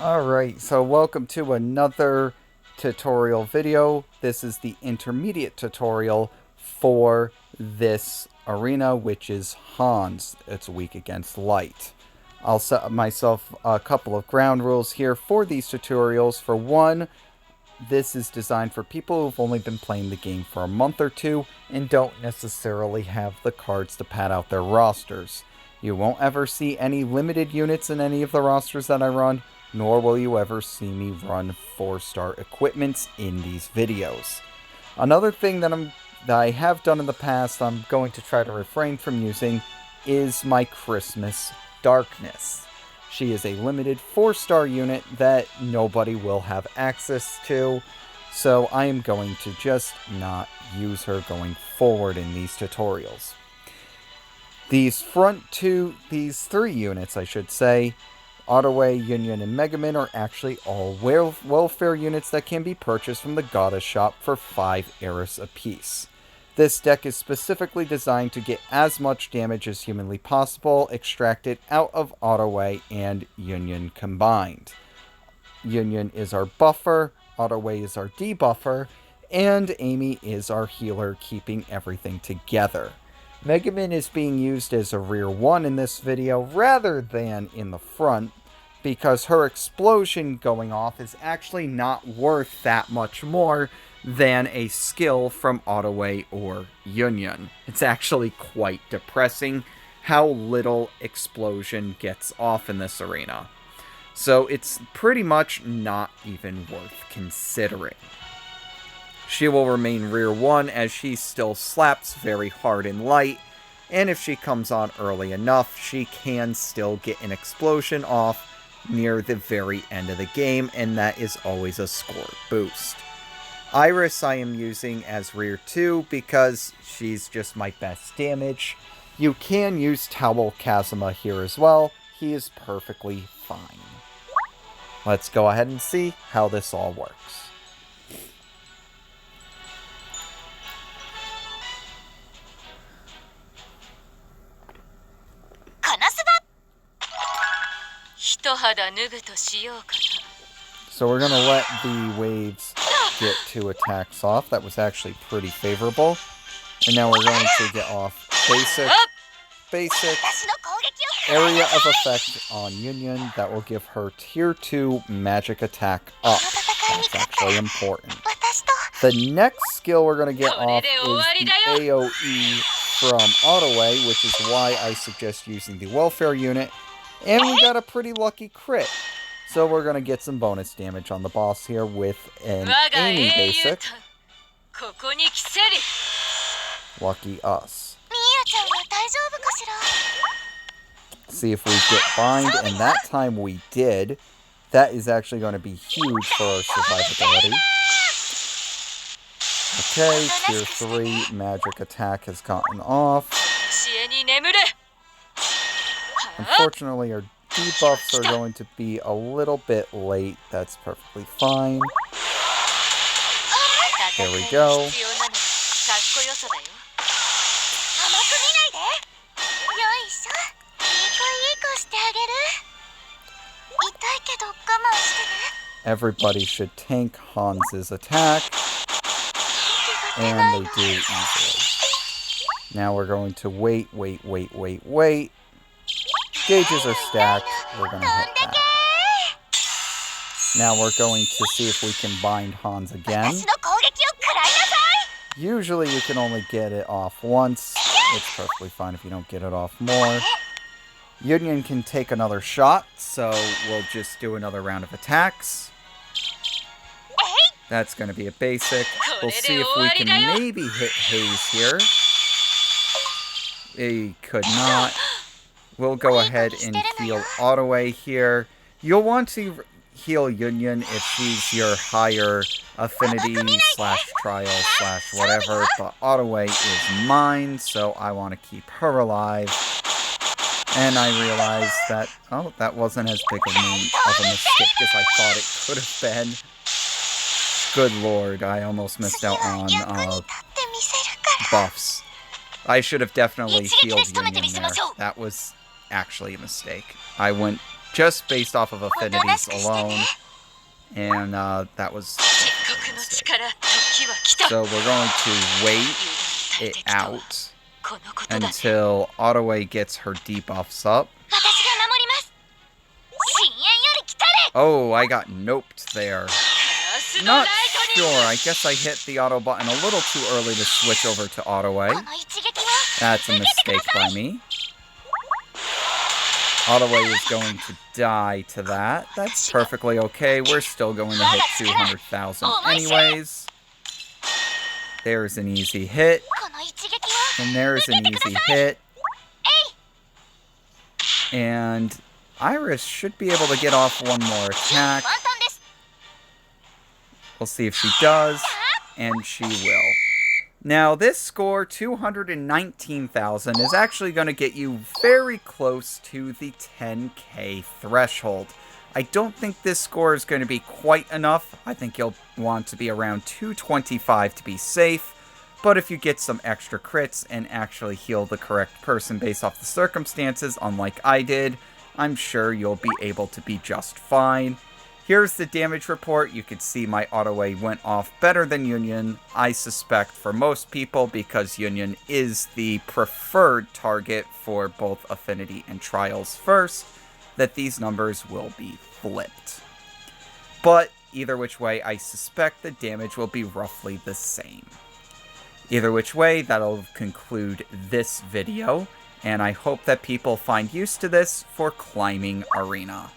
Alright, so welcome to another tutorial video. This is the intermediate tutorial for this arena, which is Hans. It's weak against light. I'll set myself a couple of ground rules here for these tutorials. For one, this is designed for people who've only been playing the game for a month or two and don't necessarily have the cards to pad out their rosters. You won't ever see any limited units in any of the rosters that I run, nor will you ever see me run 4-star equipments in these videos. Another thing that I have done in the past, I'm going to try to refrain from using, is my Christmas Darkness. She is a limited 4-star unit that nobody will have access to, so I am going to just not use her going forward in these tutorials. These three units, I should say, Ottaway, Union, and Megaman are actually all welfare units that can be purchased from the Goddess Shop for 5 Eris apiece. This deck is specifically designed to get as much damage as humanly possible extracted out of Ottaway and Union combined. Union is our buffer, Ottaway is our debuffer, and Amy is our healer, keeping everything together. Megaman is being used as a rear one in this video rather than in the front, because her explosion going off is actually not worth that much more than a skill from Ottaway or Union. It's actually quite depressing how little explosion gets off in this arena. So it's pretty much not even worth considering. She will remain rear one as she still slaps very hard in light, and if she comes on early enough, she can still get an explosion off near the very end of the game, and that is always a score boost. Iris I am using as rear 2 because she's just my best damage. You can use Towel Kazuma here as well. He is perfectly fine. Let's go ahead and see how this all works. So we're going to let the waves get 2 attacks off. That was actually pretty favorable. And now we're going to get off basic area of effect on Union. That will give her tier 2 magic attack up. That's actually important. The next skill we're going to get off is the AoE from Ottaway, which is why I suggest using the welfare unit. And we got a pretty lucky crit. So we're going to get some bonus damage on the boss here with an Amy basic. Lucky us. See if we get bind, and that time we did. That is actually going to be huge for our survivability. Okay, tier 3 magic attack has gotten off. Unfortunately, our debuffs are going to be a little bit late. That's perfectly fine. There we go. Everybody should tank Hans's attack, and they do easily. Now we're going to wait. Gauges are stacked. We're going to hit that. Now we're going to see if we can bind Hans again. Usually you can only get it off once. It's perfectly fine if you don't get it off more. Union can take another shot, so we'll just do another round of attacks. That's going to be a basic. We'll see if we can maybe hit Haze here. He could not. We'll go ahead and heal Ottaway here. You'll want to heal Union if she's your higher affinity / trial / whatever, but Ottaway is mine, so I want to keep her alive. And I realized that, oh, that wasn't as big of a mistake as I thought it could have been. Good lord, I almost missed out on buffs. I should have definitely healed Union there. That was actually a mistake. I went just based off of affinities alone. And that was... So we're going to wait it out until Ottaway gets her debuffs up. Oh, I got noped there. Not sure. I guess I hit the auto button a little too early to switch over to Ottaway. That's a mistake by me. Ottaway is going to die to that. That's perfectly okay. We're still going to hit 200,000 anyways. There's an easy hit. And there's an easy hit. And Iris should be able to get off one more attack. We'll see if she does. And she will. Now, this score, 219,000, is actually going to get you very close to the 10k threshold. I don't think this score is going to be quite enough. I think you'll want to be around 225 to be safe. But if you get some extra crits and actually heal the correct person based off the circumstances, unlike I did, I'm sure you'll be able to be just fine. Here's the damage report. You can see my Ottaway went off better than Union. I suspect for most people, because Union is the preferred target for both Affinity and Trials first, that these numbers will be flipped. But either which way, I suspect the damage will be roughly the same. Either which way, that'll conclude this video, and I hope that people find use to this for climbing Arena.